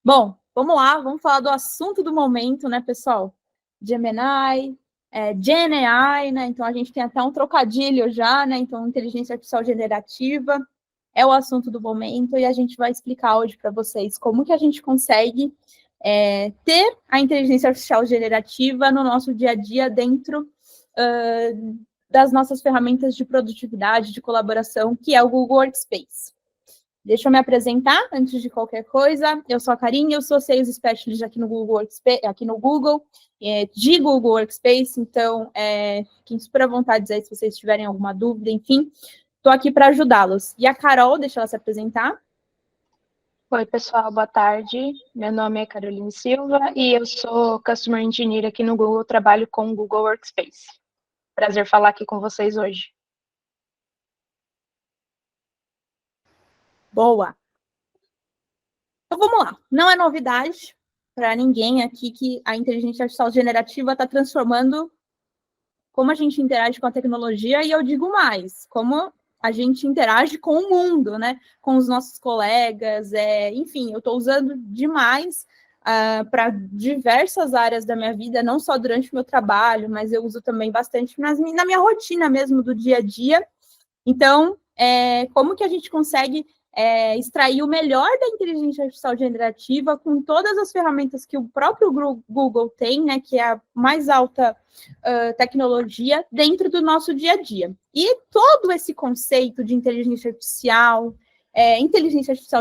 Bom, vamos lá, vamos falar do assunto do momento, né, pessoal? Gemini, GenAI, né? Então a gente tem até um trocadilho já, né? Então, inteligência artificial generativa é o assunto do momento e a gente vai explicar hoje para vocês como que a gente consegue ter a inteligência artificial generativa no nosso dia a dia dentro das nossas ferramentas de produtividade, de colaboração, que é o Google Workspace. Deixa eu me apresentar antes de qualquer coisa. Eu sou a Karine, eu sou Sales Specialist aqui no Google Workspace, aqui no Google, de Google Workspace, então fiquem super à vontade aí se vocês tiverem alguma dúvida, enfim, estou aqui para ajudá-los. E a Carol, deixa ela se apresentar. Oi, pessoal, boa tarde. Meu nome é Caroline Silva e eu sou Customer Engineer aqui no Google, trabalho com o Google Workspace. Prazer falar aqui com vocês hoje. Boa! Então, vamos lá. Não é novidade para ninguém aqui que a inteligência artificial generativa está transformando como a gente interage com a tecnologia, e eu digo mais, como a gente interage com o mundo, né? Com os nossos colegas, enfim, eu estou usando demais para diversas áreas da minha vida, não só durante o meu trabalho, mas eu uso também bastante na minha rotina mesmo do dia a dia. Então, como que a gente consegue extrair o melhor da inteligência artificial generativa com todas as ferramentas que o próprio Google tem, né, que é a mais alta tecnologia dentro do nosso dia a dia. E todo esse conceito de inteligência artificial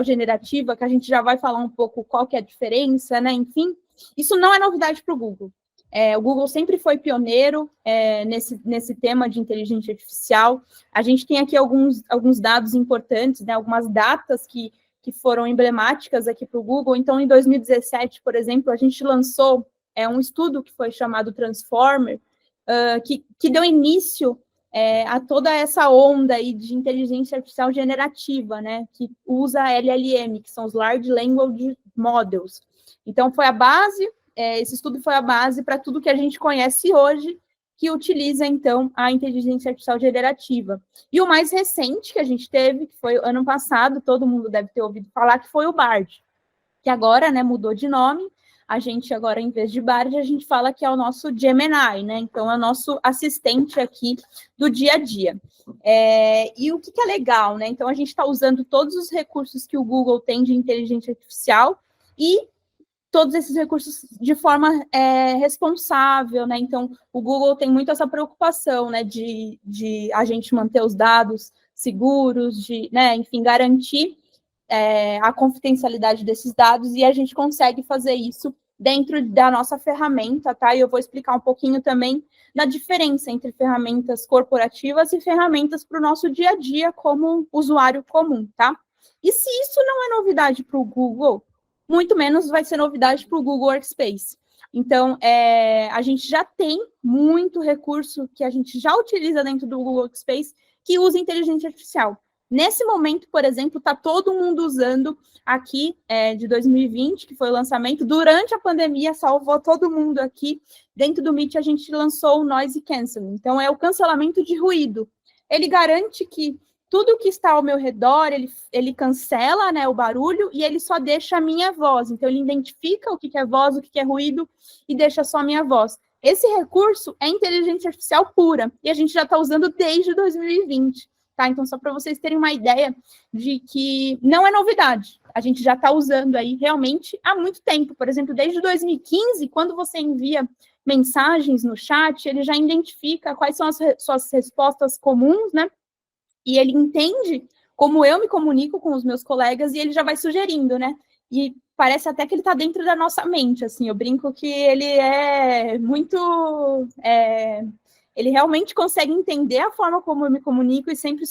generativa, que a gente já vai falar um pouco qual que é a diferença, né, enfim, isso não é novidade para o Google. O Google sempre foi pioneiro nesse tema de inteligência artificial. A gente tem aqui alguns dados importantes, né, algumas datas que foram emblemáticas aqui para o Google. Então, em 2017, por exemplo, a gente lançou um estudo que foi chamado Transformer, que deu início a toda essa onda aí de inteligência artificial generativa, né, que usa LLM, que são os Large Language Models. Então, foi a base... esse estudo foi a base para tudo que a gente conhece hoje, que utiliza, então, a inteligência artificial generativa. E o mais recente que a gente teve, que foi ano passado, todo mundo deve ter ouvido falar, que foi o Bard, que agora, né, mudou de nome. A gente agora, em vez de Bard, a gente fala que é o nosso Gemini, né? Então, é o nosso assistente aqui do dia a dia. E o que é legal, né? Então, a gente está usando todos os recursos que o Google tem de inteligência artificial e todos esses recursos de forma responsável, né? Então, o Google tem muito essa preocupação, né, de a gente manter os dados seguros, né, enfim, garantir a confidencialidade desses dados, e a gente consegue fazer isso dentro da nossa ferramenta, tá? E eu vou explicar um pouquinho também da diferença entre ferramentas corporativas e ferramentas para o nosso dia a dia como usuário comum, tá? E se isso não é novidade para o Google, muito menos vai ser novidade para o Google Workspace. Então, a gente já tem muito recurso que a gente já utiliza dentro do Google Workspace que usa inteligência artificial. Nesse momento, por exemplo, está todo mundo usando aqui de 2020, que foi o lançamento, durante a pandemia, salvou todo mundo aqui. Dentro do Meet, a gente lançou o Noise Cancelling. Então, é o cancelamento de ruído. Ele garante que tudo que está ao meu redor, ele cancela, né, o barulho, e ele só deixa a minha voz. Então, ele identifica o que é voz, o que é ruído, e deixa só a minha voz. Esse recurso é inteligência artificial pura, e a gente já está usando desde 2020. Tá? Então, só para vocês terem uma ideia de que não é novidade. A gente já está usando aí realmente há muito tempo. Por exemplo, desde 2015, quando você envia mensagens no chat, ele já identifica quais são as suas respostas comuns, né? E ele entende como eu me comunico com os meus colegas e ele já vai sugerindo, né? E parece até que ele está dentro da nossa mente, assim. Eu brinco que ele é muito... ele realmente consegue entender a forma como eu me comunico e sempre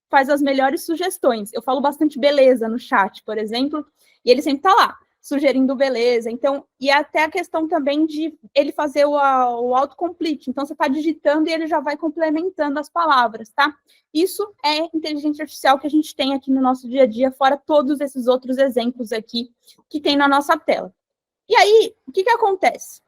faz as melhores sugestões. Eu falo bastante beleza no chat, por exemplo, e ele sempre está lá, sugerindo beleza. Então, e até a questão também de ele fazer o autocomplete. Então, você está digitando e ele já vai complementando as palavras, tá? Isso é inteligência artificial que a gente tem aqui no nosso dia a dia, fora todos esses outros exemplos aqui que tem na nossa tela. E aí, o que acontece?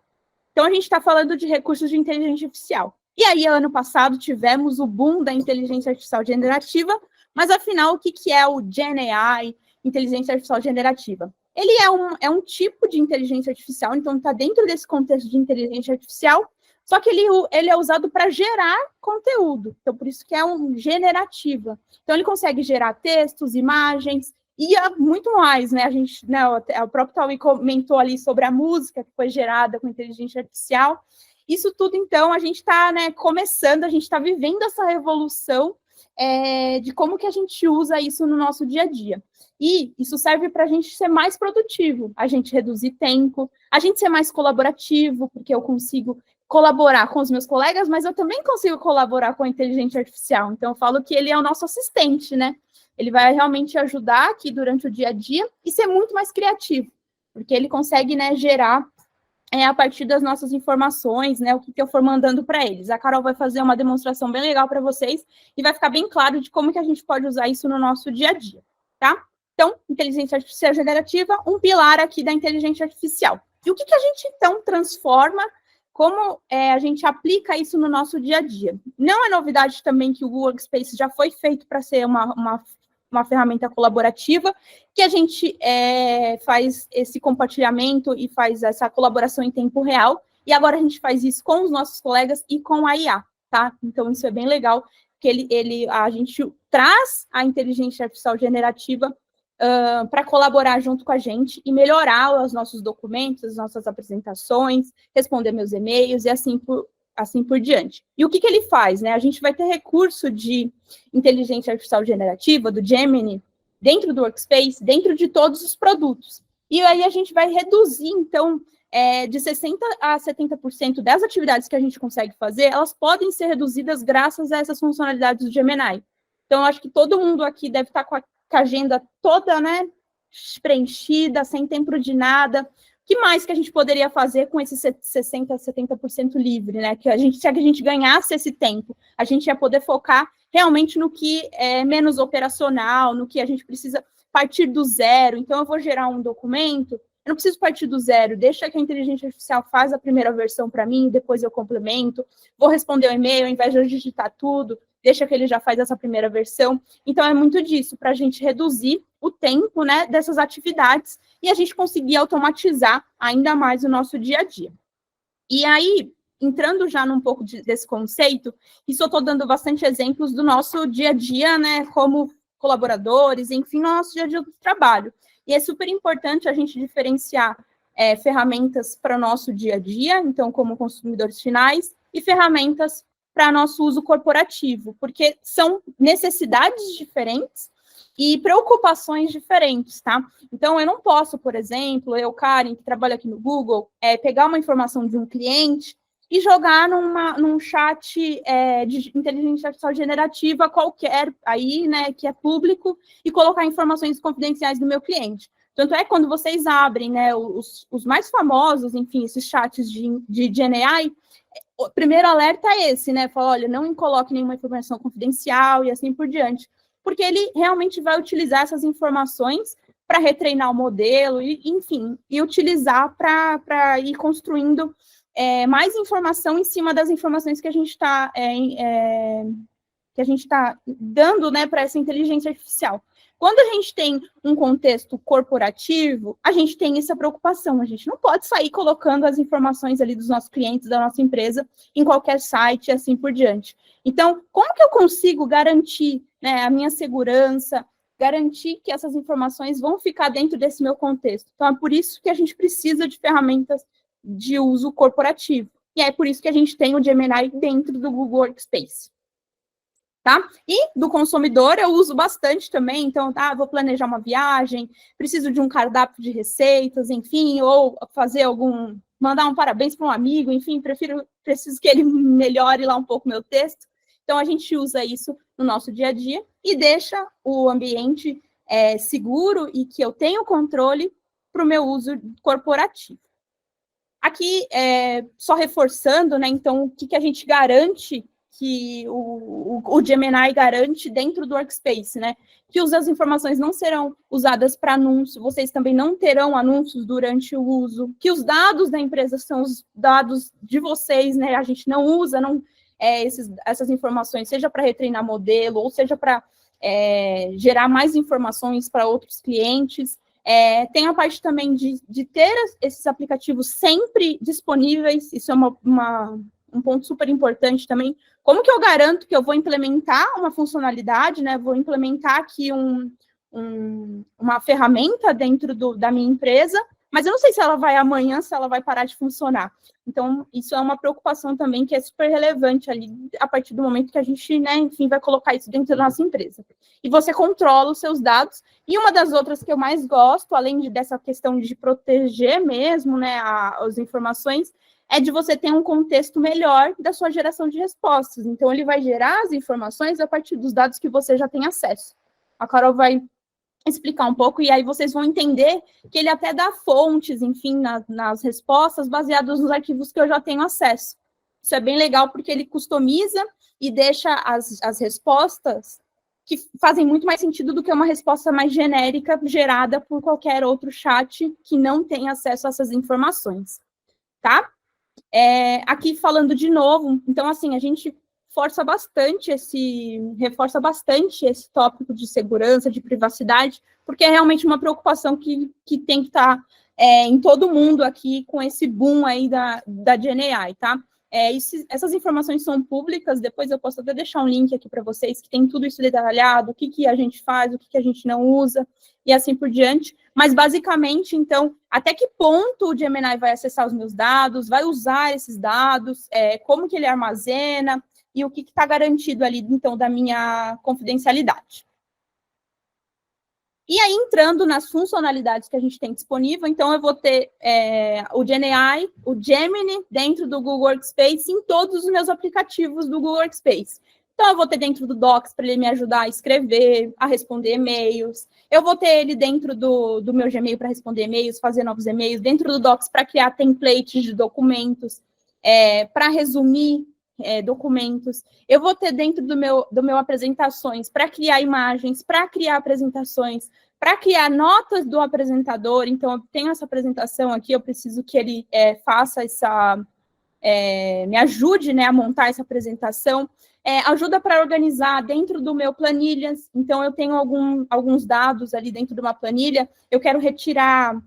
Então, a gente está falando de recursos de inteligência artificial. E aí, ano passado, tivemos o boom da inteligência artificial generativa, mas, afinal, o que é o GenAI, inteligência artificial generativa? ele é um tipo de inteligência artificial, então está dentro desse contexto de inteligência artificial, só que ele é usado para gerar conteúdo, então por isso que é um generativa. Então ele consegue gerar textos, imagens, e muito mais, né? A gente, né, o próprio Tauí comentou ali sobre a música que foi gerada com inteligência artificial. Isso tudo, então, a gente está, né, começando, a gente está vivendo essa revolução de como que a gente usa isso no nosso dia a dia. E isso serve para a gente ser mais produtivo, a gente reduzir tempo, a gente ser mais colaborativo, porque eu consigo colaborar com os meus colegas, mas eu também consigo colaborar com a inteligência artificial. Então, eu falo que ele é o nosso assistente, né? Ele vai realmente ajudar aqui durante o dia a dia e ser muito mais criativo, porque ele consegue, né, gerar a partir das nossas informações, né, o que eu for mandando para eles. A Carol vai fazer uma demonstração bem legal para vocês e vai ficar bem claro de como que a gente pode usar isso no nosso dia a dia, tá? Então, inteligência artificial generativa, um pilar aqui da inteligência artificial. E o que a gente, então, transforma, como a gente aplica isso no nosso dia a dia? Não é novidade também que o Google Workspace já foi feito para ser uma ferramenta colaborativa, que a gente faz esse compartilhamento e faz essa colaboração em tempo real, e agora a gente faz isso com os nossos colegas e com a IA, tá? Então, isso é bem legal, que a gente traz a inteligência artificial generativa para colaborar junto com a gente e melhorar os nossos documentos, as nossas apresentações, responder meus e-mails e assim por diante. E o que ele faz, né? A gente vai ter recurso de inteligência artificial generativa, do Gemini, dentro do Workspace, dentro de todos os produtos. E aí a gente vai reduzir, então, de 60% a 70% das atividades que a gente consegue fazer, elas podem ser reduzidas graças a essas funcionalidades do Gemini. Então, acho que todo mundo aqui deve estar com a agenda toda, né, preenchida, sem tempo de nada. O que mais que a gente poderia fazer com esse 60%, 70% livre, né? Se a gente ganhasse esse tempo, a gente ia poder focar realmente no que é menos operacional, no que a gente precisa partir do zero. Então, eu vou gerar um documento, eu não preciso partir do zero, deixa que a inteligência artificial faz a primeira versão para mim, depois eu complemento, vou responder o e-mail, ao invés de eu digitar tudo, deixa que ele já faz essa primeira versão. Então, é muito disso, para a gente reduzir o tempo, né, dessas atividades e a gente conseguir automatizar ainda mais o nosso dia a dia. E aí, entrando já num pouco desse conceito, isso eu estou dando bastante exemplos do nosso dia a dia, né, como colaboradores, enfim, no nosso dia a dia do trabalho. E é super importante a gente diferenciar ferramentas para o nosso dia a dia, então, como consumidores finais, e ferramentas para nosso uso corporativo, porque são necessidades diferentes e preocupações diferentes, tá? Então, eu não posso, por exemplo, eu, Karen, que trabalho aqui no Google, pegar uma informação de um cliente e jogar num chat de inteligência artificial generativa qualquer aí, né, que é público, e colocar informações confidenciais do meu cliente. Tanto é que quando vocês abrem, né, os mais famosos, enfim, esses chats de GenAI, o primeiro alerta é esse, né? Fala, olha, não coloque nenhuma informação confidencial e assim por diante. Porque ele realmente vai utilizar essas informações para retreinar o modelo, e, enfim, e utilizar para ir construindo mais informação em cima das informações que a gente está dando, né, para essa inteligência artificial. Quando a gente tem um contexto corporativo, a gente tem essa preocupação, a gente não pode sair colocando as informações ali dos nossos clientes, da nossa empresa, em qualquer site e assim por diante. Então, como que eu consigo garantir, né, a minha segurança, garantir que essas informações vão ficar dentro desse meu contexto? Então, é por isso que a gente precisa de ferramentas de uso corporativo. E é por isso que a gente tem o Gemini dentro do Google Workspace. Tá? E do consumidor eu uso bastante também, então, vou planejar uma viagem, preciso de um cardápio de receitas, enfim, ou mandar um parabéns para um amigo, enfim, preciso que ele melhore lá um pouco meu texto. Então, a gente usa isso no nosso dia a dia e deixa o ambiente seguro e que eu tenho controle para o meu uso corporativo. Aqui, só reforçando, né, então, o que a gente garante que o Gemini garante dentro do Workspace, né? Que as informações não serão usadas para anúncio, vocês também não terão anúncios durante o uso, que os dados da empresa são os dados de vocês, né? A gente não usa essas informações, seja para retreinar modelo, ou seja para gerar mais informações para outros clientes. Tem a parte também de ter esses aplicativos sempre disponíveis, isso é um ponto super importante também. Como que eu garanto que eu vou implementar uma funcionalidade, né? Vou implementar aqui uma ferramenta dentro da minha empresa, mas eu não sei se ela vai amanhã, se ela vai parar de funcionar. Então, isso é uma preocupação também que é super relevante ali, a partir do momento que a gente, né, enfim, vai colocar isso dentro da nossa empresa. E você controla os seus dados. E uma das outras que eu mais gosto, além dessa questão de proteger mesmo, né, as informações, é de você ter um contexto melhor da sua geração de respostas. Então, ele vai gerar as informações a partir dos dados que você já tem acesso. A Carol vai explicar um pouco, e aí vocês vão entender que ele até dá fontes, enfim, nas respostas, baseadas nos arquivos que eu já tenho acesso. Isso é bem legal, porque ele customiza e deixa as respostas que fazem muito mais sentido do que uma resposta mais genérica, gerada por qualquer outro chat que não tem acesso a essas informações, tá? Aqui falando de novo, então, assim, a gente reforça bastante esse tópico de segurança, de privacidade, porque é realmente uma preocupação que tem que estar em todo mundo aqui com esse boom aí da GenAI, tá? Essas informações são públicas, depois eu posso até deixar um link aqui para vocês, que tem tudo isso detalhado, o que a gente faz, o que a gente não usa, e assim por diante. Mas, basicamente, então, até que ponto o Gemini vai acessar os meus dados, vai usar esses dados, como que ele armazena, e o que está garantido ali, então, da minha confidencialidade. E aí, entrando nas funcionalidades que a gente tem disponível, então, eu vou ter o GenAI, o Gemini, dentro do Google Workspace, em todos os meus aplicativos do Google Workspace. Então, eu vou ter dentro do Docs para ele me ajudar a escrever, a responder e-mails. Eu vou ter ele dentro do meu Gmail para responder e-mails, fazer novos e-mails. Dentro do Docs para criar templates de documentos, para resumir documentos. Eu vou ter dentro do meu apresentações para criar imagens, para criar apresentações, para criar notas do apresentador. Então, eu tenho essa apresentação aqui, eu preciso que ele faça me ajude, né, a montar essa apresentação. Ajuda para organizar dentro do meu planilhas. Então, eu tenho alguns dados ali dentro de uma planilha, eu quero retirar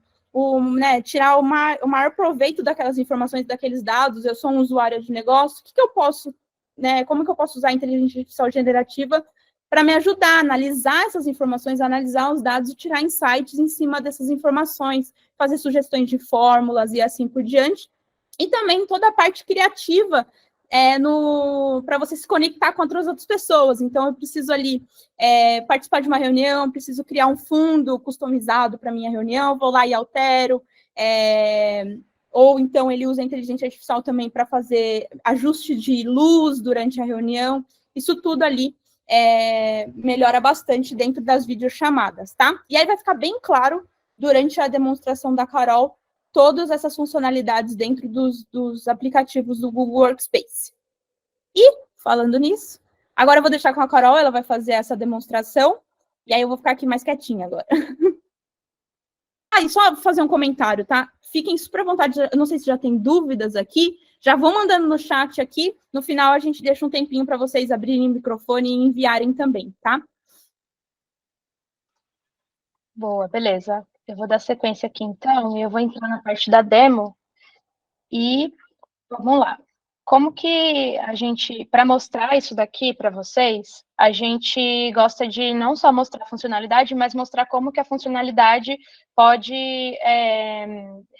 tirar o maior proveito daquelas informações, daqueles dados. Eu sou um usuário de negócio, o que eu posso, né, como que eu posso usar a inteligência artificial generativa para me ajudar a analisar essas informações, analisar os dados e tirar insights em cima dessas informações, fazer sugestões de fórmulas e assim por diante. E também toda a parte criativa para você se conectar com outras pessoas. Então, eu preciso ali participar de uma reunião, preciso criar um fundo customizado para minha reunião, vou lá e altero, ou então ele usa a inteligência artificial também para fazer ajuste de luz durante a reunião. Isso tudo ali melhora bastante dentro das videochamadas, tá? E aí vai ficar bem claro, durante a demonstração da Carol, todas essas funcionalidades dentro dos aplicativos do Google Workspace. E, falando nisso, agora eu vou deixar com a Carol, ela vai fazer essa demonstração, e aí eu vou ficar aqui mais quietinha agora. E só fazer um comentário, tá? Fiquem super à vontade, eu não sei se já tem dúvidas aqui, já vão mandando no chat aqui, no final a gente deixa um tempinho para vocês abrirem o microfone e enviarem também, tá? Boa, beleza. Eu vou dar sequência aqui, então, e eu vou entrar na parte da demo. E vamos lá. Como que a gente, para mostrar isso daqui para vocês, a gente gosta de não só mostrar a funcionalidade, mas mostrar como que a funcionalidade pode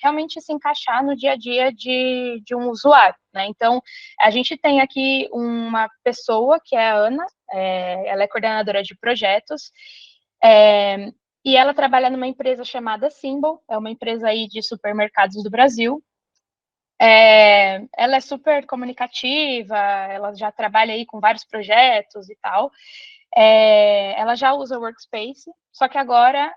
realmente se encaixar no dia a dia de um usuário, né? Então, a gente tem aqui uma pessoa, que é a Ana, ela é coordenadora de projetos, e ela trabalha numa empresa chamada Symbol, é uma empresa aí de supermercados do Brasil. Ela é super comunicativa, ela já trabalha aí com vários projetos e tal. Ela já usa o Workspace, só que agora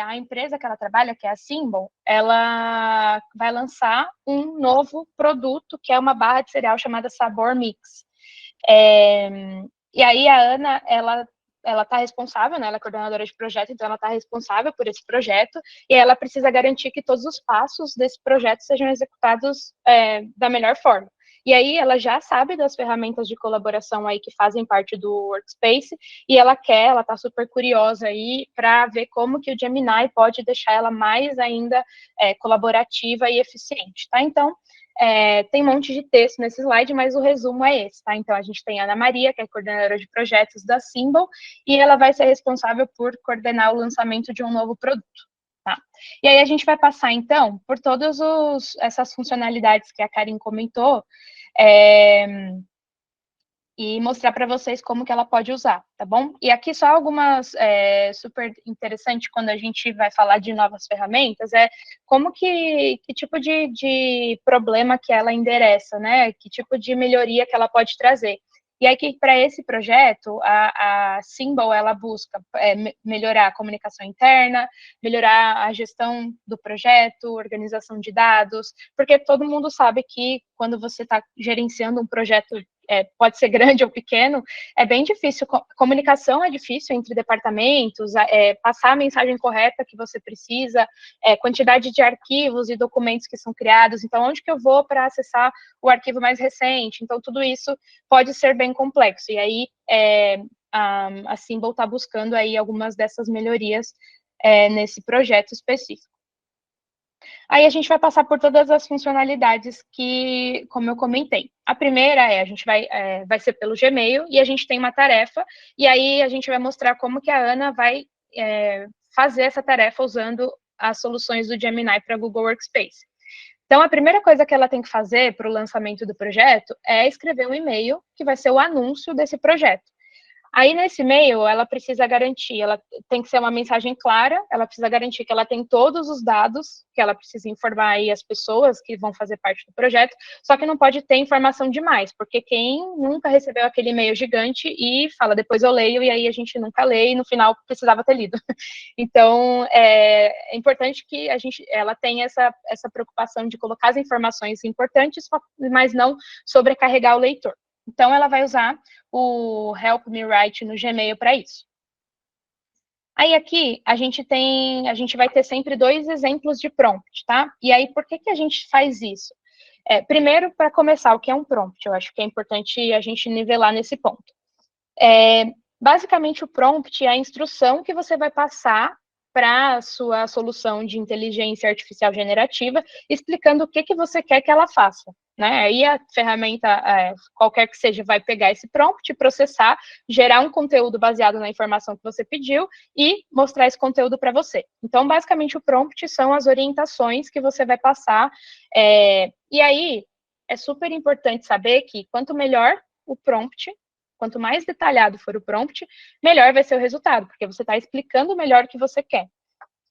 a empresa que ela trabalha, que é a Symbol, ela vai lançar um novo produto, que é uma barra de cereal chamada Sabor Mix. E aí a Ana, ela está responsável, né? Ela é coordenadora de projeto, então ela está responsável por esse projeto, e ela precisa garantir que todos os passos desse projeto sejam executados da melhor forma. E aí ela já sabe das ferramentas de colaboração aí que fazem parte do Workspace, e ela está super curiosa aí para ver como que o Gemini pode deixar ela mais ainda colaborativa e eficiente, tá? Então, tem um monte de texto nesse slide, mas o resumo é esse, tá? Então, a gente tem a Ana Maria, que é coordenadora de projetos da Symbol, e ela vai ser responsável por coordenar o lançamento de um novo produto, tá? E aí a gente vai passar, então, por todas essas funcionalidades que a Karen comentou, e mostrar para vocês como que ela pode usar, tá bom? E aqui só algumas super interessante quando a gente vai falar de novas ferramentas, como que tipo de problema que ela endereça, né? Que tipo de melhoria que ela pode trazer. E aqui, para esse projeto, a Symbol, ela busca melhorar a comunicação interna, melhorar a gestão do projeto, organização de dados, porque todo mundo sabe que quando você está gerenciando um projeto, pode ser grande ou pequeno, é bem difícil, comunicação é difícil entre departamentos, passar a mensagem correta que você precisa, quantidade de arquivos e documentos que são criados, então onde que eu vou para acessar o arquivo mais recente? Então tudo isso pode ser bem complexo, e aí a Symbol está buscando aí algumas dessas melhorias nesse projeto específico. Aí a gente vai passar por todas as funcionalidades que, como eu comentei. A primeira a gente vai ser pelo Gmail, e a gente tem uma tarefa, e aí a gente vai mostrar como que a Ana vai fazer essa tarefa usando as soluções do Gemini para Google Workspace. Então, a primeira coisa que ela tem que fazer para o lançamento do projeto é escrever um e-mail, que vai ser o anúncio desse projeto. Aí, nesse e-mail, ela precisa garantir, ela tem que ser uma mensagem clara, ela precisa garantir que ela tem todos os dados, que ela precisa informar aí as pessoas que vão fazer parte do projeto, só que não pode ter informação demais, porque quem nunca recebeu aquele e-mail gigante e fala, depois eu leio, e aí a gente nunca lê, e no final precisava ter lido. Então, é importante que ela tenha essa preocupação de colocar as informações importantes, mas não sobrecarregar o leitor. Então, ela vai usar o Help Me Write no Gmail para isso. Aí, aqui, a gente vai ter sempre 2 exemplos de prompt, tá? E aí, por que a gente faz isso? Primeiro, para começar, o que é um prompt? Eu acho que é importante a gente nivelar nesse ponto. Basicamente, o prompt é a instrução que você vai passar para a sua solução de inteligência artificial generativa, explicando o que você quer que ela faça, né? Aí a ferramenta, qualquer que seja, vai pegar esse prompt, processar, gerar um conteúdo baseado na informação que você pediu e mostrar esse conteúdo para você. Então, basicamente, o prompt são as orientações que você vai passar. E aí, é super importante saber que quanto melhor o prompt, quanto mais detalhado for o prompt, melhor vai ser o resultado, porque você está explicando melhor o que você quer.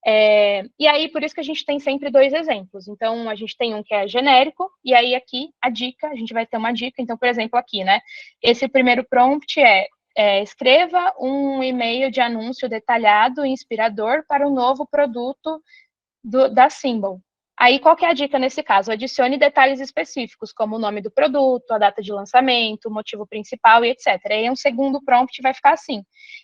E aí, por isso que a gente tem sempre 2 exemplos. Então, a gente tem um que é genérico, e aí aqui, a dica, a gente vai ter uma dica. Então, por exemplo, aqui, né? Esse primeiro prompt escreva um e-mail de anúncio detalhado e inspirador para o novo produto da Symbol. Aí, qual que é a dica nesse caso? Adicione detalhes específicos, como o nome do produto, a data de lançamento, o motivo principal e etc. E aí, um segundo prompt vai ficar assim: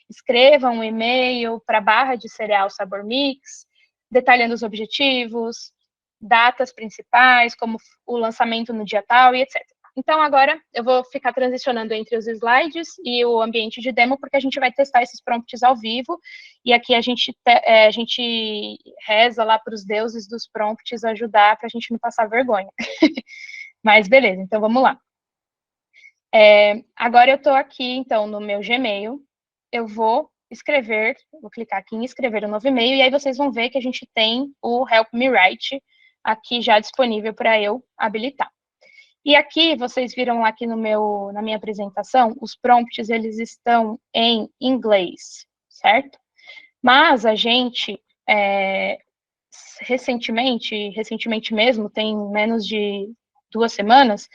escreva um e-mail para a barra de cereal Sabor Mix, detalhando os objetivos, datas principais, como o lançamento no dia tal e etc. Então, agora, eu vou ficar transicionando entre os slides e o ambiente de demo, porque a gente vai testar esses prompts ao vivo, e aqui a gente reza lá para os deuses dos prompts ajudar para a gente não passar vergonha. Mas, beleza, então vamos lá. Agora eu estou aqui, então, no meu Gmail, eu vou clicar aqui em escrever um novo e-mail, e aí vocês vão ver que a gente tem o Help Me Write aqui já disponível para eu habilitar. E aqui, vocês viram aqui na minha apresentação, os prompts, eles estão em inglês, certo? Mas a gente, recentemente mesmo, tem menos de 2 semanas,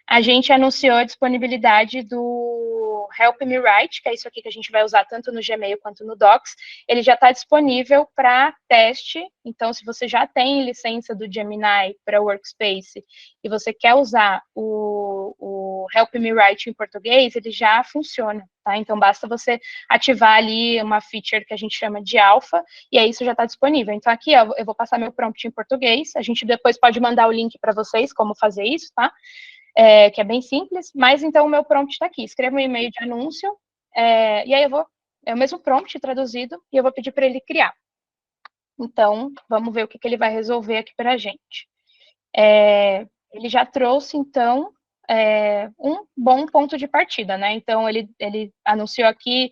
a gente anunciou a disponibilidade do Help Me Write, que é isso aqui que a gente vai usar tanto no Gmail quanto no Docs. Ele já está disponível para teste, então se você já tem licença do Gemini para Workspace e você quer usar o Help Me Write em português, ele já funciona, tá? Então basta você ativar ali uma feature que a gente chama de alfa, e aí isso já está disponível. Então aqui, ó, eu vou passar meu prompt em português, a gente depois pode mandar o link para vocês como fazer isso, tá? que é bem simples, mas então o meu prompt está aqui, escreva um e-mail de anúncio, e aí é o mesmo prompt traduzido, e eu vou pedir para ele criar. Então, vamos ver o que ele vai resolver aqui para a gente. Ele já trouxe, então, um bom ponto de partida, né? Então, ele anunciou aqui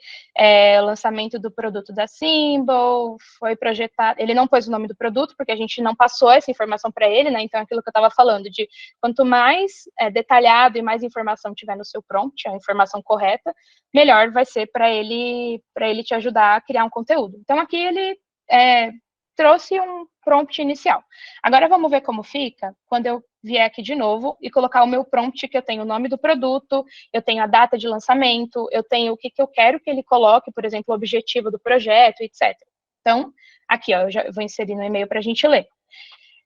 o lançamento do produto da Symbol, foi projetado... Ele não pôs o nome do produto, porque a gente não passou essa informação para ele, né? Então, aquilo que eu estava falando, de quanto mais detalhado e mais informação tiver no seu prompt, a informação correta, melhor vai ser para ele te ajudar a criar um conteúdo. Então, aqui ele trouxe um prompt inicial. Agora vamos ver como fica quando eu vier aqui de novo e colocar o meu prompt, que eu tenho o nome do produto, eu tenho a data de lançamento, eu tenho o que eu quero que ele coloque, por exemplo, o objetivo do projeto, etc. Então, aqui, ó, eu já vou inserir no e-mail para a gente ler.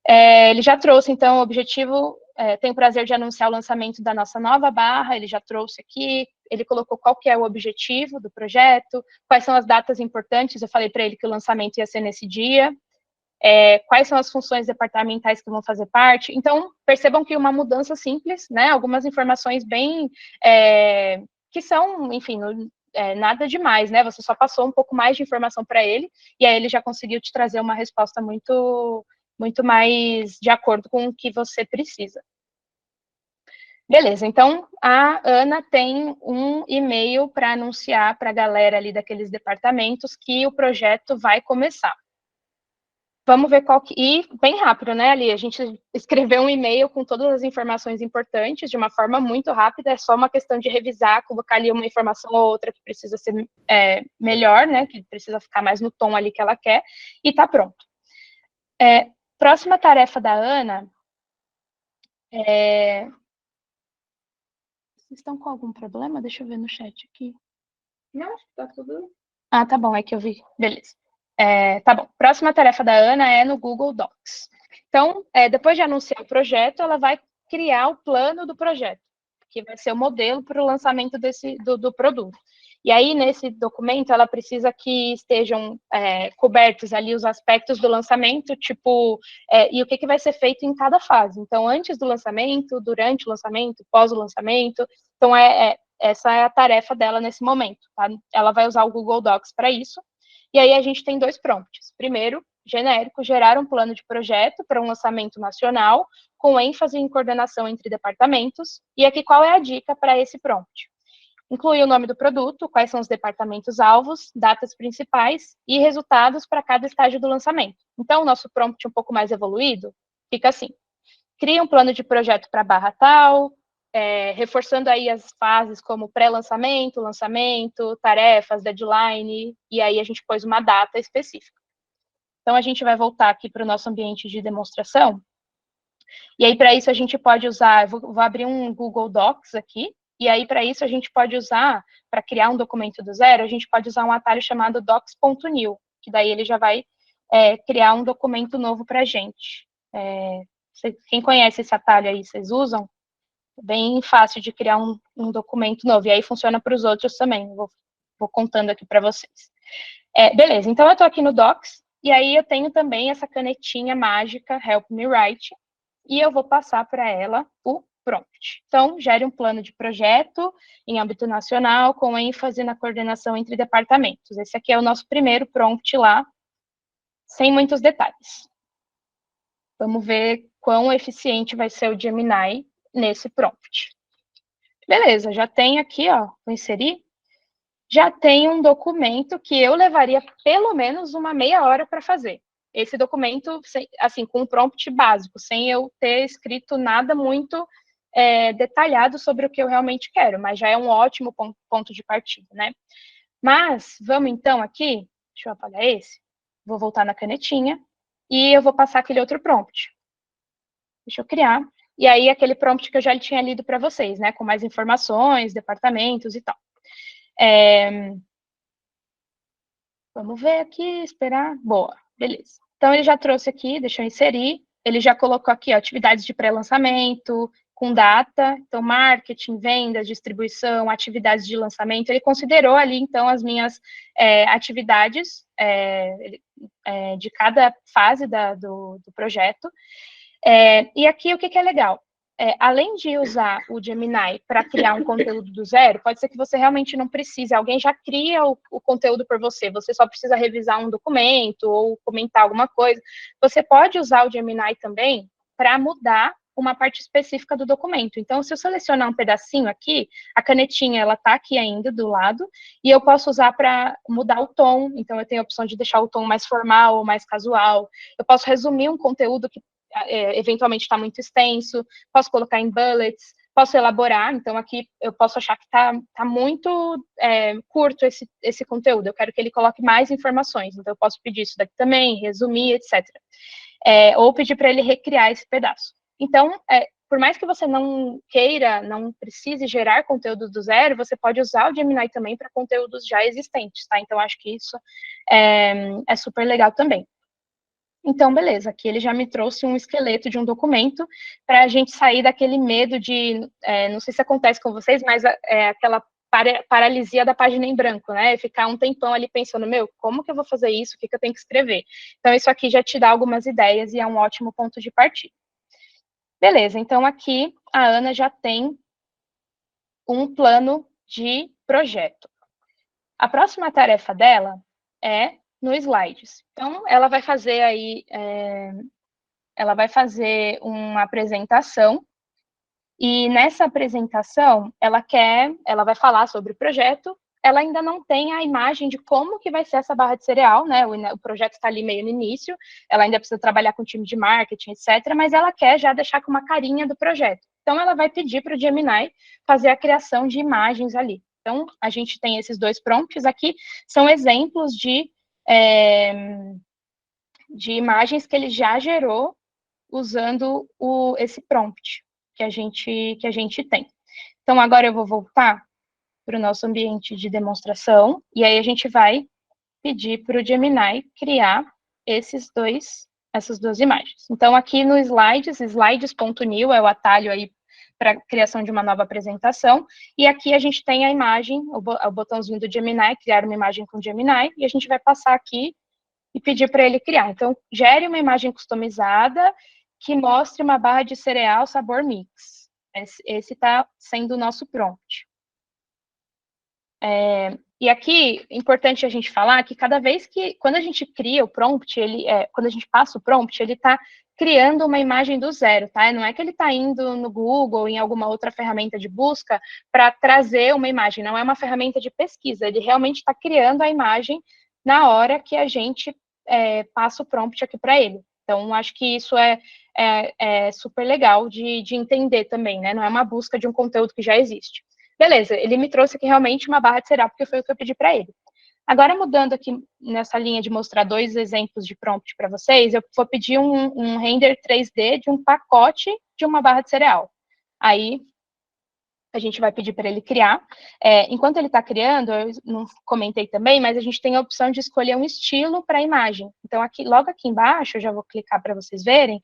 Ele já trouxe, então, o objetivo, tenho o prazer de anunciar o lançamento da nossa nova barra, ele já trouxe aqui, ele colocou qual que é o objetivo do projeto, quais são as datas importantes, eu falei para ele que o lançamento ia ser nesse dia, quais são as funções departamentais que vão fazer parte. Então, percebam que uma mudança simples, né, algumas informações bem, que são, enfim, nada demais, né, você só passou um pouco mais de informação para ele, e aí ele já conseguiu te trazer uma resposta muito mais de acordo com o que você precisa. Beleza, então a Ana tem um e-mail para anunciar para a galera ali daqueles departamentos que o projeto vai começar. Vamos ver qual que... E bem rápido, né, Ali? A gente escreveu um e-mail com todas as informações importantes de uma forma muito rápida, é só uma questão de revisar, colocar ali uma informação ou outra que precisa ser melhor, né, que precisa ficar mais no tom ali que ela quer, e tá pronto. Próxima tarefa da Ana Vocês estão com algum problema? Deixa eu ver no chat aqui. Não, tá tudo... Ah, tá bom, é que eu vi. Beleza. Tá bom. Próxima tarefa da Ana é no Google Docs. Então, depois de anunciar o projeto, ela vai criar o plano do projeto, que vai ser o modelo para o lançamento do produto. E aí, nesse documento, ela precisa que estejam cobertos ali os aspectos do lançamento, tipo, e o que vai ser feito em cada fase. Então, antes do lançamento, durante o lançamento, pós o lançamento. Então, essa é a tarefa dela nesse momento, tá? Ela vai usar o Google Docs para isso. E aí, a gente tem 2 prompts. Primeiro, genérico, gerar um plano de projeto para um lançamento nacional, com ênfase em coordenação entre departamentos. E aqui, qual é a dica para esse prompt? Incluir o nome do produto, quais são os departamentos-alvos, datas principais e resultados para cada estágio do lançamento. Então, o nosso prompt um pouco mais evoluído fica assim: cria um plano de projeto para a barra tal, reforçando aí as fases como pré-lançamento, lançamento, tarefas, deadline, e aí a gente pôs uma data específica. Então, a gente vai voltar aqui para o nosso ambiente de demonstração, e aí, para isso, a gente pode usar, vou abrir um Google Docs aqui, e aí, para isso, a gente pode usar, para criar um documento do zero, a gente pode usar um atalho chamado docs.new, que daí ele já vai criar um documento novo para a gente. Quem conhece esse atalho aí, vocês usam? É bem fácil de criar um documento novo, e aí funciona para os outros também, vou contando aqui para vocês. Beleza, então eu estou aqui no Docs, e aí eu tenho também essa canetinha mágica, Help Me Write, e eu vou passar para ela o prompt. Então, gere um plano de projeto em âmbito nacional, com ênfase na coordenação entre departamentos. Esse aqui é o nosso primeiro prompt lá, sem muitos detalhes. Vamos ver quão eficiente vai ser o Gemini nesse prompt. Beleza, já tem aqui, ó, vou inserir. Já tem um documento que eu levaria pelo menos uma meia hora para fazer. Esse documento, assim, com um prompt básico, sem eu ter escrito nada muito detalhado sobre o que eu realmente quero, mas já é um ótimo ponto de partida, né? Mas, vamos então aqui, deixa eu apagar esse, vou voltar na canetinha, e eu vou passar aquele outro prompt. Deixa eu criar, e aí aquele prompt que eu já tinha lido para vocês, né, com mais informações, departamentos e tal. Vamos ver aqui, esperar. Boa, beleza. Então, ele já trouxe aqui, deixa eu inserir. Ele já colocou aqui, ó, atividades de pré-lançamento, com data. Então, marketing, vendas, distribuição, atividades de lançamento. Ele considerou ali, então, as minhas atividades de cada fase do projeto. E aqui, o que é legal? além de usar o Gemini para criar um conteúdo do zero, pode ser que você realmente não precise, alguém já cria o conteúdo por você, você só precisa revisar um documento ou comentar alguma coisa. Você pode usar o Gemini também para mudar uma parte específica do documento. Então, se eu selecionar um pedacinho aqui, a canetinha, ela está aqui ainda do lado, e eu posso usar para mudar o tom. Então, eu tenho a opção de deixar o tom mais formal ou mais casual. Eu posso resumir um conteúdo que eventualmente está muito extenso, posso colocar em bullets, posso elaborar. Então, aqui eu posso achar que está muito curto esse conteúdo, eu quero que ele coloque mais informações, então eu posso pedir isso daqui também, resumir, etc. Ou pedir para ele recriar esse pedaço. Então, por mais que você não queira, não precise gerar conteúdo do zero, você pode usar o Gemini também para conteúdos já existentes, tá? Então, acho que isso é super legal também. Então, beleza, aqui ele já me trouxe um esqueleto de um documento para a gente sair daquele medo de, não sei se acontece com vocês, mas aquela paralisia da página em branco, né? Ficar um tempão ali pensando, como que eu vou fazer isso? O que eu tenho que escrever? Então, isso aqui já te dá algumas ideias e é um ótimo ponto de partida. Beleza, então aqui a Ana já tem um plano de projeto. A próxima tarefa dela é no Slides. Então, ela vai fazer aí, ela vai fazer uma apresentação, e nessa apresentação, ela vai falar sobre o projeto, ela ainda não tem a imagem de como que vai ser essa barra de cereal, né? O projeto está ali meio no início, ela ainda precisa trabalhar com o time de marketing, etc., mas ela quer já deixar com uma carinha do projeto. Então, ela vai pedir para o Gemini fazer a criação de imagens ali. Então, a gente tem esses dois prompts aqui, são exemplos de imagens que ele já gerou usando esse prompt que a gente tem. Então, agora eu vou voltar para o nosso ambiente de demonstração, e aí a gente vai pedir para o Gemini criar essas duas imagens. Então, aqui no Slides, slides.new é o atalho aí para a criação de uma nova apresentação, e aqui a gente tem a imagem, o botãozinho do Gemini, criar uma imagem com o Gemini, e a gente vai passar aqui e pedir para ele criar. Então, gere uma imagem customizada que mostre uma barra de cereal sabor mix. Esse está sendo o nosso prompt. E aqui, importante a gente falar que cada vez que, quando a gente cria o prompt, quando a gente passa o prompt, ele está criando uma imagem do zero, tá? Não é que ele está indo no Google, em alguma outra ferramenta de busca, para trazer uma imagem, não é uma ferramenta de pesquisa, ele realmente está criando a imagem na hora que a gente passa o prompt aqui para ele. Então, acho que isso é super legal de entender também, né? Não é uma busca de um conteúdo que já existe. Beleza, ele me trouxe aqui realmente uma barra de cereal, porque foi o que eu pedi para ele. Agora, mudando aqui nessa linha de mostrar dois exemplos de prompt para vocês, eu vou pedir um render 3D de um pacote de uma barra de cereal. Aí, a gente vai pedir para ele criar. Enquanto ele está criando, eu não comentei também, mas a gente tem a opção de escolher um estilo para a imagem. Então, logo aqui embaixo, eu já vou clicar para vocês verem,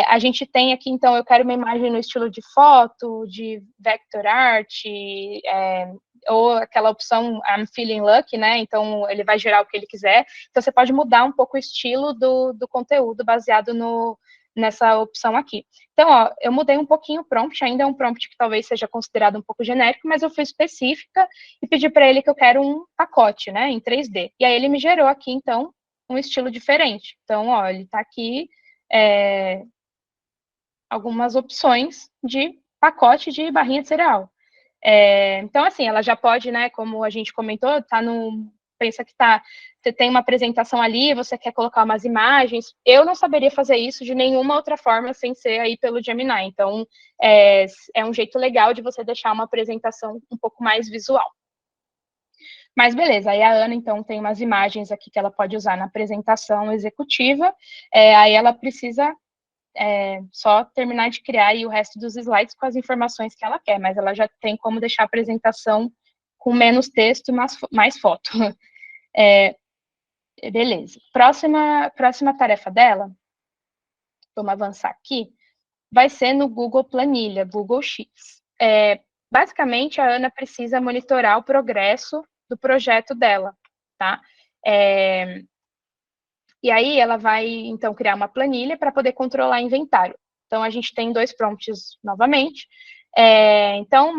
a gente tem aqui, então, eu quero uma imagem no estilo de foto, de vector art, ou aquela opção I'm feeling lucky, né? Então, ele vai gerar o que ele quiser. Então, você pode mudar um pouco o estilo do conteúdo baseado nessa opção aqui. Então, ó, eu mudei um pouquinho o prompt, ainda é um prompt que talvez seja considerado um pouco genérico, mas eu fui específica e pedi para ele que eu quero um pacote, né, em 3D. E aí ele me gerou aqui, então, um estilo diferente. Então, ó, ele está aqui algumas opções de pacote de barrinha de cereal. Então, assim, ela já pode, né, como a gente comentou, pensa que você tem uma apresentação ali, você quer colocar umas imagens. Eu não saberia fazer isso de nenhuma outra forma sem ser aí pelo Gemini. Então, é um jeito legal de você deixar uma apresentação um pouco mais visual. Mas beleza, aí a Ana, então, tem umas imagens aqui que ela pode usar na apresentação executiva. Aí ela precisa só terminar de criar aí o resto dos slides com as informações que ela quer, mas ela já tem como deixar a apresentação com menos texto e mais foto. Beleza. Próxima tarefa dela, vamos avançar aqui, vai ser no Google Planilha, Google Sheets. Basicamente, a Ana precisa monitorar o progresso do projeto dela, tá? E aí, ela vai, então, criar uma planilha para poder controlar inventário. Então, a gente tem 2 prompts novamente. Então,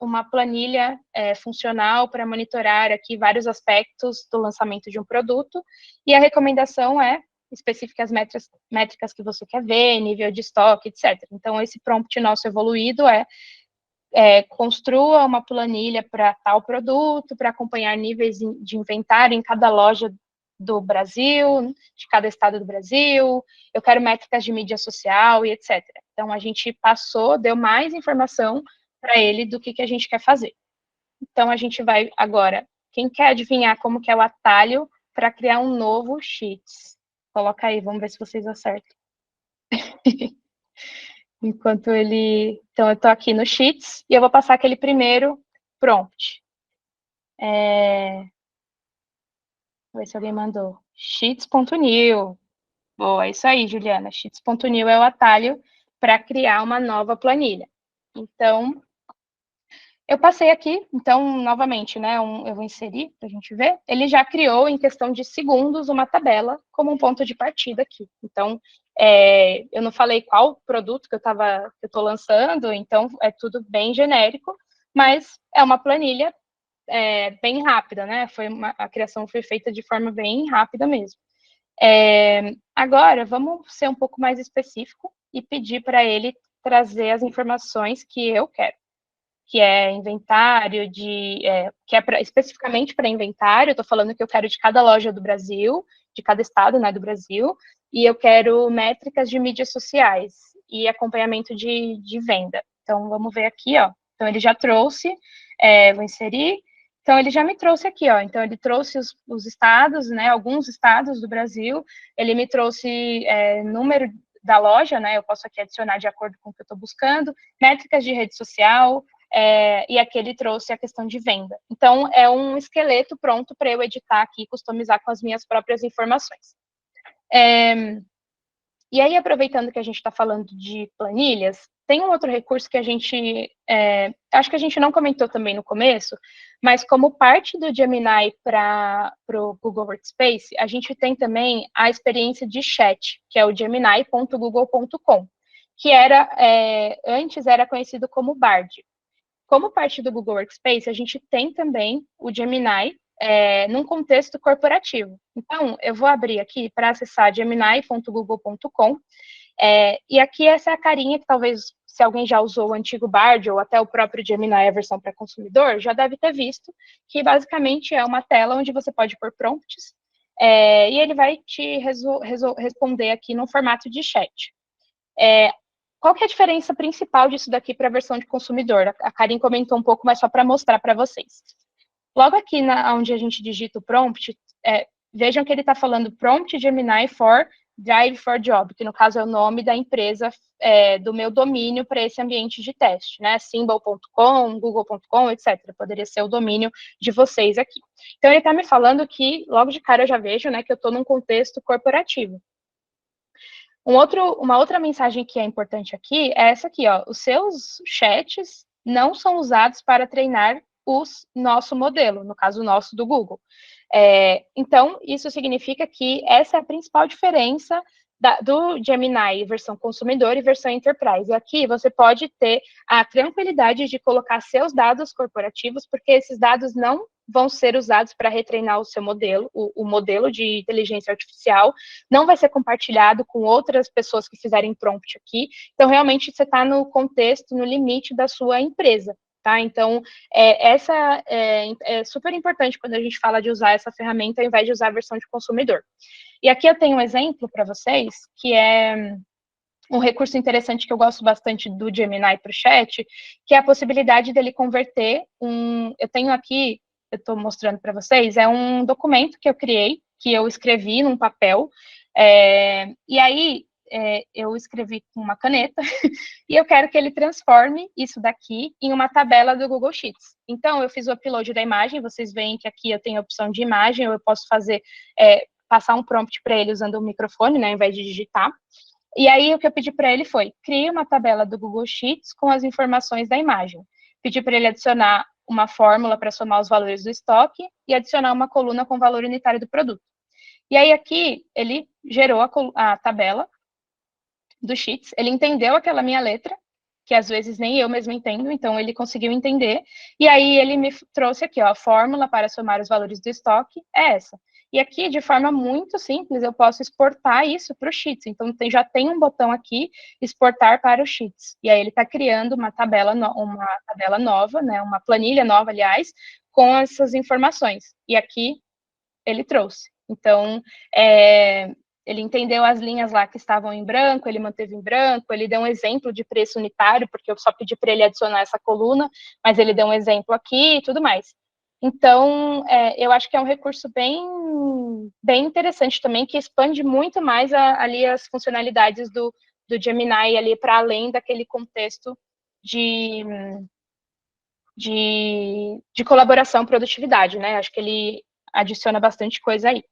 uma planilha funcional para monitorar aqui vários aspectos do lançamento de um produto, e a recomendação é especifique as métricas que você quer ver, nível de estoque, etc. Então, esse prompt nosso evoluído construa uma planilha para tal produto, para acompanhar níveis de inventário em cada loja do Brasil, de cada estado do Brasil, eu quero métricas de mídia social e etc. Então, a gente deu mais informação para ele do que a gente quer fazer. Então, a gente vai agora, quem quer adivinhar como que é o atalho para criar um novo Sheets? Coloca aí, vamos ver se vocês acertam. Enquanto ele... Então, eu estou aqui no Sheets e eu vou passar aquele primeiro prompt. Vou ver se alguém mandou. Sheets.new. Boa, é isso aí, Juliana. Sheets.new é o atalho para criar uma nova planilha. Então, eu passei aqui, então, novamente, né, eu vou inserir para a gente ver. Ele já criou, em questão de segundos, uma tabela como um ponto de partida aqui. Então, eu não falei qual produto que eu estou lançando, então é tudo bem genérico, mas é uma planilha bem rápida, né? A criação foi feita de forma bem rápida mesmo. Agora, vamos ser um pouco mais específico e pedir para ele trazer as informações que eu quero, que é inventário, que é especificamente para inventário. Eu estou falando que eu quero de cada loja do Brasil, de cada estado, né, do Brasil, e eu quero métricas de mídias sociais e acompanhamento de venda. Então, vamos ver aqui, ó. Então, ele já trouxe, vou inserir. Então, ele já me trouxe aqui, ó. Então, ele trouxe os estados, né, alguns estados do Brasil. Ele me trouxe número da loja, né, eu posso aqui adicionar de acordo com o que eu estou buscando, métricas de rede social, e aqui ele trouxe a questão de venda. Então, é um esqueleto pronto para eu editar aqui e customizar com as minhas próprias informações. E aí, aproveitando que a gente está falando de planilhas, tem um outro recurso que a gente, acho que a gente não comentou também no começo, mas como parte do Gemini para o Google Workspace, a gente tem também a experiência de chat, que é o gemini.google.com, que antes era conhecido como Bard. Como parte do Google Workspace, a gente tem também o Gemini num contexto corporativo. Então, eu vou abrir aqui para acessar gemini.google.com, e aqui essa é a carinha que talvez, se alguém já usou o antigo Bard ou até o próprio Gemini, a versão para consumidor, já deve ter visto, que basicamente é uma tela onde você pode pôr prompts, e ele vai te responder aqui no formato de chat. Qual que é a diferença principal disso daqui para a versão de consumidor? A Karen comentou um pouco, mas só para mostrar para vocês. Logo aqui, onde a gente digita o prompt, vejam que ele está falando Prompt Gemini for Drive for Job, que no caso é o nome da empresa, do meu domínio para esse ambiente de teste, né? Symbol.com, Google.com, etc. Poderia ser o domínio de vocês aqui. Então, ele está me falando que, logo de cara, eu já vejo, né, que eu estou num contexto corporativo. Uma outra mensagem que é importante aqui é essa aqui, ó. Os seus chats não são usados para treinar o nosso modelo, no caso nosso do Google. Então, isso significa que essa é a principal diferença do Gemini versão consumidor e versão enterprise. E aqui você pode ter a tranquilidade de colocar seus dados corporativos, porque esses dados não vão ser usados para retreinar o seu modelo, o modelo de inteligência artificial, não vai ser compartilhado com outras pessoas que fizerem prompt aqui. Então, realmente, você está no contexto, no limite da sua empresa. Tá? Então, essa é super importante quando a gente fala de usar essa ferramenta ao invés de usar a versão de consumidor. E aqui eu tenho um exemplo para vocês, que é um recurso interessante que eu gosto bastante do Gemini para o chat, que é a possibilidade dele converter eu tenho aqui, eu estou mostrando para vocês, é um documento que eu criei, que eu escrevi num papel, e aí eu escrevi com uma caneta, e eu quero que ele transforme isso daqui em uma tabela do Google Sheets. Então, eu fiz o upload da imagem, vocês veem que aqui eu tenho a opção de imagem, eu posso passar um prompt para ele usando o microfone, né, ao invés de digitar. E aí, o que eu pedi para ele foi, crie uma tabela do Google Sheets com as informações da imagem. Pedi para ele adicionar uma fórmula para somar os valores do estoque e adicionar uma coluna com o valor unitário do produto. E aí, aqui, ele gerou a tabela, do Sheets, ele entendeu aquela minha letra, que às vezes nem eu mesmo entendo, então ele conseguiu entender, e aí ele me trouxe aqui, ó, a fórmula para somar os valores do estoque é essa. E aqui, de forma muito simples, eu posso exportar isso para o Sheets. Então, já tem um botão aqui, exportar para o Sheets. E aí ele está criando uma tabela nova, né, uma planilha nova, aliás, com essas informações. E aqui ele trouxe. Então, ele entendeu as linhas lá que estavam em branco, ele manteve em branco, ele deu um exemplo de preço unitário, porque eu só pedi para ele adicionar essa coluna, mas ele deu um exemplo aqui e tudo mais. Então, eu acho que é um recurso bem interessante também, que expande muito mais ali as funcionalidades do Gemini ali para além daquele contexto de colaboração e produtividade, né? Acho que ele adiciona bastante coisa aí.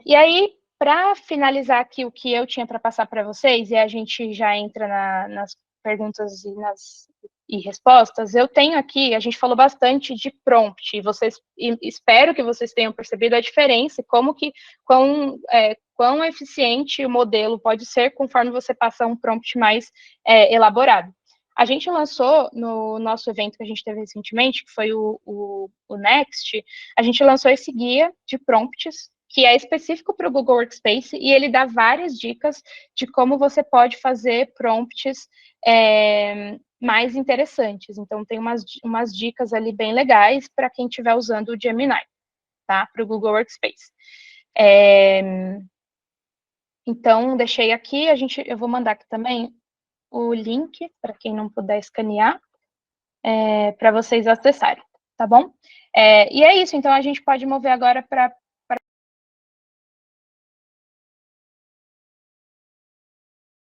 E aí, para finalizar aqui o que eu tinha para passar para vocês, e a gente já entra nas perguntas e respostas, eu tenho aqui, a gente falou bastante de prompt, e espero que vocês tenham percebido a diferença, quão eficiente o modelo pode ser conforme você passa um prompt mais elaborado. A gente lançou no nosso evento que a gente teve recentemente, que foi o Next, a gente lançou esse guia de prompts, que é específico para o Google Workspace, e ele dá várias dicas de como você pode fazer prompts mais interessantes. Então, tem umas dicas ali bem legais para quem estiver usando o Gemini, tá? Para o Google Workspace. Então, deixei aqui, eu vou mandar aqui também o link, para quem não puder escanear, para vocês acessarem, tá bom? E é isso, então a gente pode mover agora para